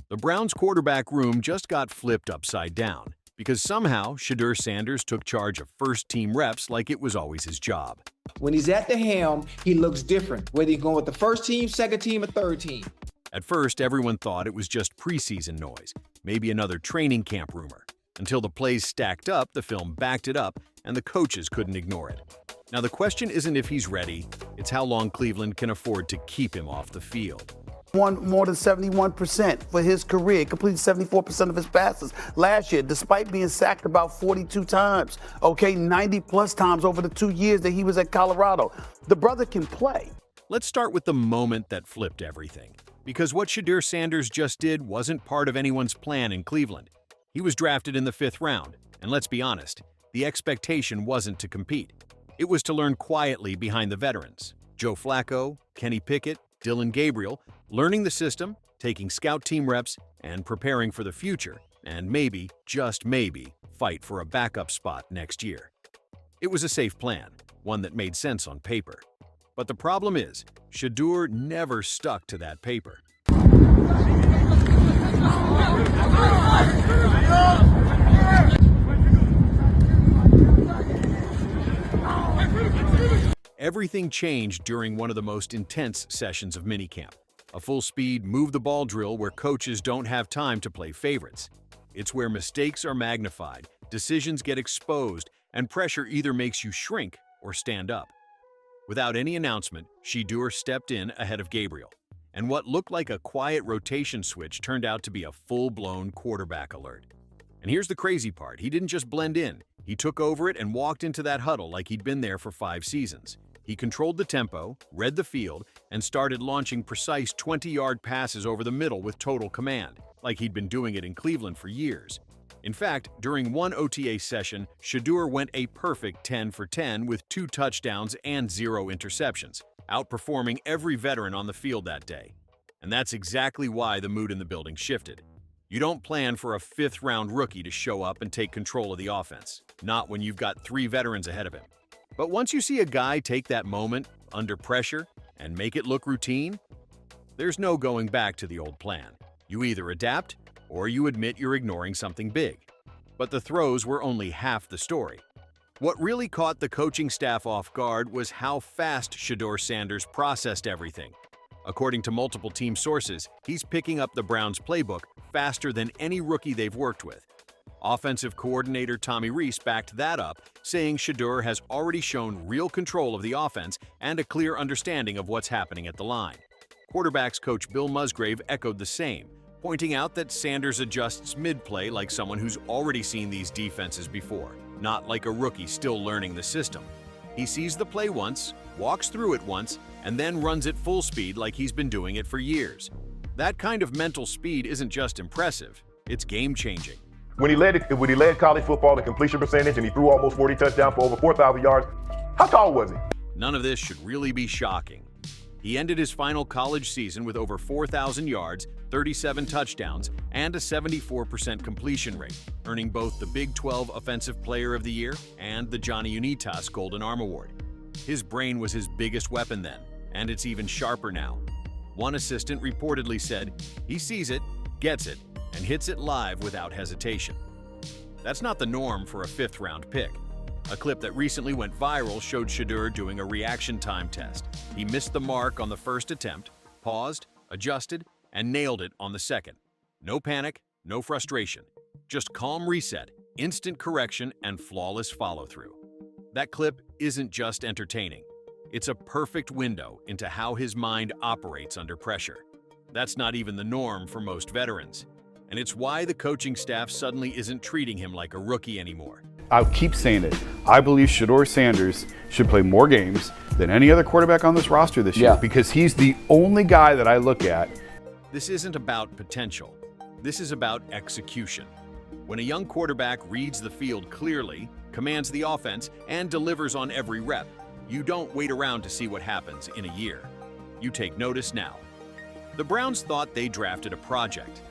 The Browns' quarterback room just got flipped upside down because somehow Shedeur Sanders took charge of first-team reps like it was always his job. When he's at the helm, he looks different, whether he's going with the first team, second team, or third team. At first, everyone thought it was just preseason noise, maybe another training camp rumor, until the plays stacked up, the film backed it up, and the coaches couldn't ignore it. Now, the question isn't if he's ready, it's how long Cleveland can afford to keep him off the field. Won more than 71% for his career. He completed 74% of his passes last year, despite being sacked about 42 times. 90+ times over the 2 years that he was at Colorado. The brother can play. Let's start with the moment that flipped everything. Because what Shedeur Sanders just did wasn't part of anyone's plan in Cleveland. He was drafted in the 5th round, and let's be honest, the expectation wasn't to compete. It was to learn quietly behind the veterans. Joe Flacco, Kenny Pickett, Dylan Gabriel, learning the system, taking scout team reps, and preparing for the future, and maybe, just maybe, fight for a backup spot next year. It was a safe plan, one that made sense on paper. But the problem is, Shedeur never stuck to that paper. Everything changed during one of the most intense sessions of minicamp, a full-speed move-the-ball drill where coaches don't have time to play favorites. It's where mistakes are magnified, decisions get exposed, and pressure either makes you shrink or stand up. Without any announcement, Shedeur stepped in ahead of Gabriel, and what looked like a quiet rotation switch turned out to be a full-blown quarterback alert. And here's the crazy part, he didn't just blend in, he took over it and walked into that huddle like he'd been there for 5 seasons. He controlled the tempo, read the field, and started launching precise 20-yard passes over the middle with total command, like he'd been doing it in Cleveland for years. In fact, during one OTA session, Shedeur went a perfect 10 for 10 with 2 touchdowns and 0 interceptions, outperforming every veteran on the field that day. And that's exactly why the mood in the building shifted. You don't plan for a 5th-round rookie to show up and take control of the offense, not when you've got 3 veterans ahead of him. But once you see a guy take that moment, under pressure, and make it look routine, there's no going back to the old plan. You either adapt, or you admit you're ignoring something big. But the throws were only half the story. What really caught the coaching staff off guard was how fast Shedeur Sanders processed everything. According to multiple team sources, he's picking up the Browns' playbook faster than any rookie they've worked with. Offensive coordinator Tommy Rees backed that up, saying Shedeur has already shown real control of the offense and a clear understanding of what's happening at the line. Quarterbacks coach Bill Musgrave echoed the same, pointing out that Sanders adjusts mid-play like someone who's already seen these defenses before, not like a rookie still learning the system. He sees the play once, walks through it once, and then runs at full speed like he's been doing it for years. That kind of mental speed isn't just impressive, it's game-changing. When he led college football in completion percentage and he threw almost 40 touchdowns for over 4,000 yards, how tall was he? None of this should really be shocking. He ended his final college season with over 4,000 yards, 37 touchdowns, and a 74% completion rate, earning both the Big 12 Offensive Player of the Year and the Johnny Unitas Golden Arm Award. His brain was his biggest weapon then, and it's even sharper now. One assistant reportedly said, "He sees it, gets it, and hits it live without hesitation." That's not the norm for a 5th-round pick. A clip that recently went viral showed Shedeur doing a reaction time test. He missed the mark on the first attempt, paused, adjusted, and nailed it on the second. No panic, no frustration. Just calm reset, instant correction, and flawless follow-through. That clip isn't just entertaining. It's a perfect window into how his mind operates under pressure. That's not even the norm for most veterans. And it's why the coaching staff suddenly isn't treating him like a rookie anymore. I'll keep saying it. I believe Shedeur Sanders should play more games than any other quarterback on this roster this year because he's the only guy that I look at. This isn't about potential. This is about execution. When a young quarterback reads the field clearly, commands the offense, and delivers on every rep, you don't wait around to see what happens in a year. You take notice now. The Browns thought they drafted a project.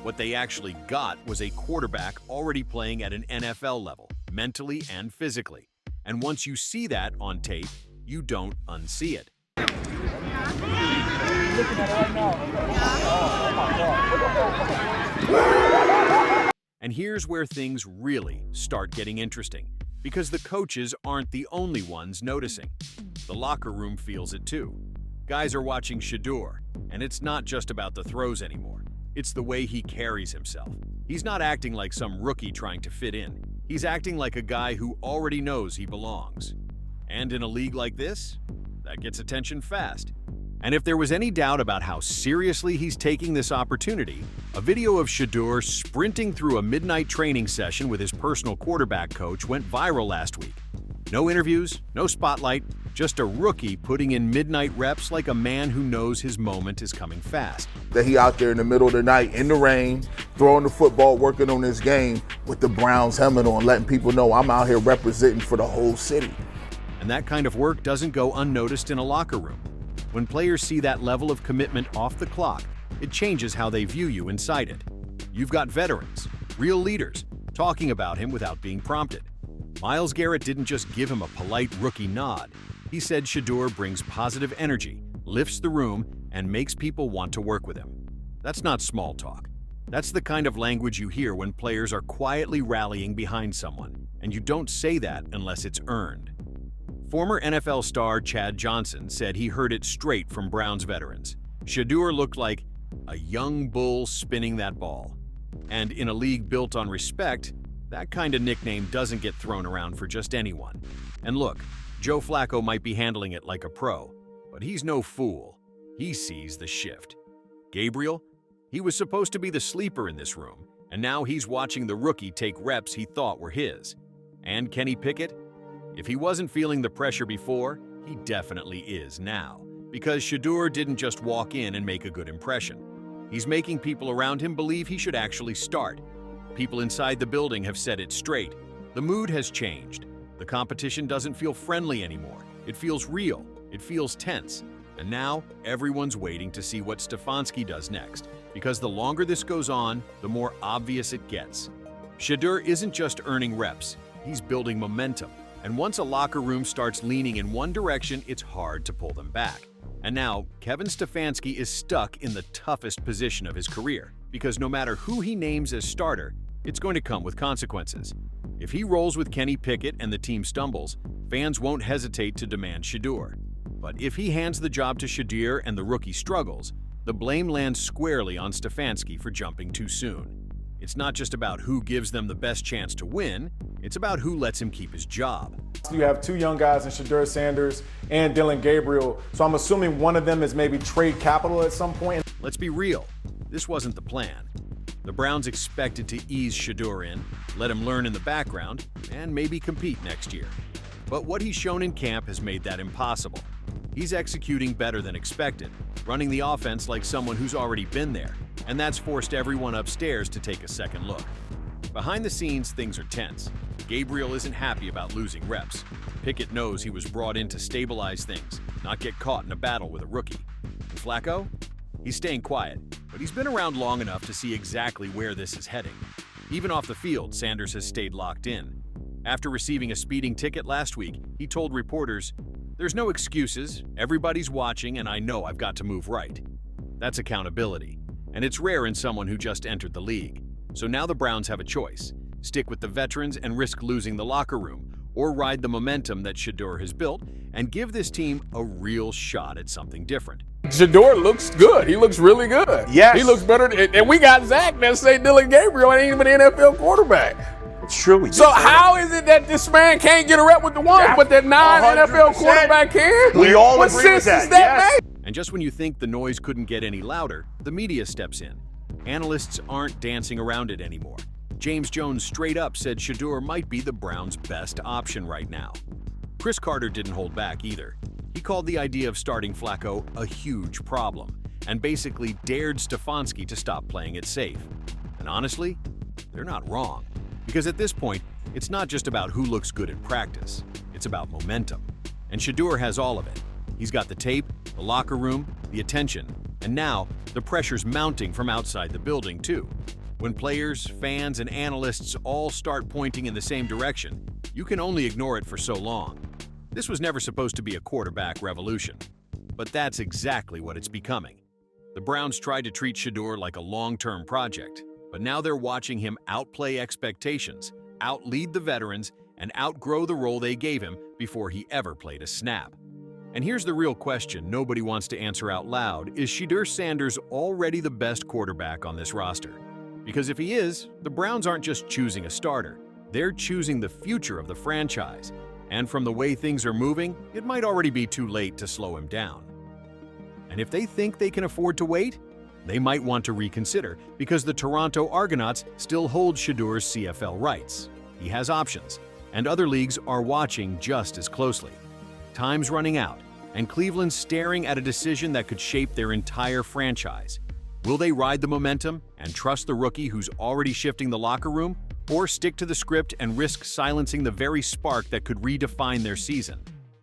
What they actually got was a quarterback already playing at an NFL level, mentally and physically. And once you see that on tape, you don't unsee it. Looking at it right now. Oh my God. And here's where things really start getting interesting, because the coaches aren't the only ones noticing. The locker room feels it too. Guys are watching Shedeur, and it's not just about the throws anymore. It's the way he carries himself. He's not acting like some rookie trying to fit in. He's acting like a guy who already knows he belongs. And in a league like this, that gets attention fast. And if there was any doubt about how seriously he's taking this opportunity, a video of Shedeur sprinting through a midnight training session with his personal quarterback coach went viral last week. No interviews, no spotlight, just a rookie putting in midnight reps like a man who knows his moment is coming fast. That he out there in the middle of the night, in the rain, throwing the football, working on his game with the Browns helmet on, letting people know I'm out here representing for the whole city. And that kind of work doesn't go unnoticed in a locker room. When players see that level of commitment off the clock, it changes how they view you inside it. You've got veterans, real leaders, talking about him without being prompted. Myles Garrett didn't just give him a polite rookie nod. He said Shedeur brings positive energy, lifts the room, and makes people want to work with him. That's not small talk. That's the kind of language you hear when players are quietly rallying behind someone, and you don't say that unless it's earned. Former NFL star Chad Johnson said he heard it straight from Browns veterans. Shedeur looked like a young bull spinning that ball. And in a league built on respect, that kind of nickname doesn't get thrown around for just anyone. And look, Joe Flacco might be handling it like a pro, but he's no fool. He sees the shift. Gabriel? He was supposed to be the sleeper in this room, and now he's watching the rookie take reps he thought were his. And Kenny Pickett? If he wasn't feeling the pressure before, he definitely is now, because Shedeur didn't just walk in and make a good impression. He's making people around him believe he should actually start. People inside the building have said it straight. The mood has changed. The competition doesn't feel friendly anymore. It feels real. It feels tense. And now, everyone's waiting to see what Stefanski does next, because the longer this goes on, the more obvious it gets. Shedeur isn't just earning reps, he's building momentum. And once a locker room starts leaning in one direction, it's hard to pull them back. And now, Kevin Stefanski is stuck in the toughest position of his career, because no matter who he names as starter, it's going to come with consequences. If he rolls with Kenny Pickett and the team stumbles, fans won't hesitate to demand Shedeur. But if he hands the job to Shedeur and the rookie struggles, the blame lands squarely on Stefanski for jumping too soon. It's not just about who gives them the best chance to win, it's about who lets him keep his job. You have two young guys in Shedeur Sanders and Dillon Gabriel, so I'm assuming one of them is maybe trade capital at some point. Let's be real, this wasn't the plan. The Browns expected to ease Shedeur in, let him learn in the background, and maybe compete next year. But what he's shown in camp has made that impossible. He's executing better than expected, running the offense like someone who's already been there, and that's forced everyone upstairs to take a second look. Behind the scenes, things are tense. Gabriel isn't happy about losing reps. Pickett knows he was brought in to stabilize things, not get caught in a battle with a rookie. And Flacco? He's staying quiet, but he's been around long enough to see exactly where this is heading. Even off the field, Sanders has stayed locked in. After receiving a speeding ticket last week, he told reporters, "There's no excuses, everybody's watching, and I know I've got to move right." That's accountability, and it's rare in someone who just entered the league. So now the Browns have a choice: stick with the veterans and risk losing the locker room, or ride the momentum that Shedeur has built and give this team a real shot at something different. Shedeur looks good. He looks really good. Yes. He looks better. And we got Zach that say Dillon Gabriel ain't even an NFL quarterback. It's true. So how is it that this man can't get a rep with the ones, but that non-NFL quarterback can? We all what agree with sense that. does that make? And just when you think the noise couldn't get any louder, the media steps in. Analysts aren't dancing around it anymore. James Jones straight up said Shedeur might be the Browns' best option right now. Chris Carter didn't hold back either. He called the idea of starting Flacco a huge problem and basically dared Stefanski to stop playing it safe. And honestly, they're not wrong. Because at this point, it's not just about who looks good in practice. It's about momentum. And Shedeur has all of it. He's got the tape, the locker room, the attention, and now the pressure's mounting from outside the building too. When players, fans, and analysts all start pointing in the same direction, you can only ignore it for so long. This was never supposed to be a quarterback revolution, but that's exactly what it's becoming. The Browns tried to treat Shedeur like a long-term project, But now they're watching him outplay expectations, outlead the veterans, and outgrow the role they gave him before he ever played a snap. And here's the real question nobody wants to answer out loud: is Shedeur Sanders already the best quarterback on this roster? Because if he is, the Browns aren't just choosing a starter, they're choosing the future of the franchise. And from the way things are moving, it might already be too late to slow him down. And if they think they can afford to wait, they might want to reconsider, because the Toronto Argonauts still hold Shedeur's CFL rights. He has options, and other leagues are watching just as closely. Time's running out, and Cleveland's staring at a decision that could shape their entire franchise. Will they ride the momentum and trust the rookie who's already shifting the locker room, or stick to the script and risk silencing the very spark that could redefine their season?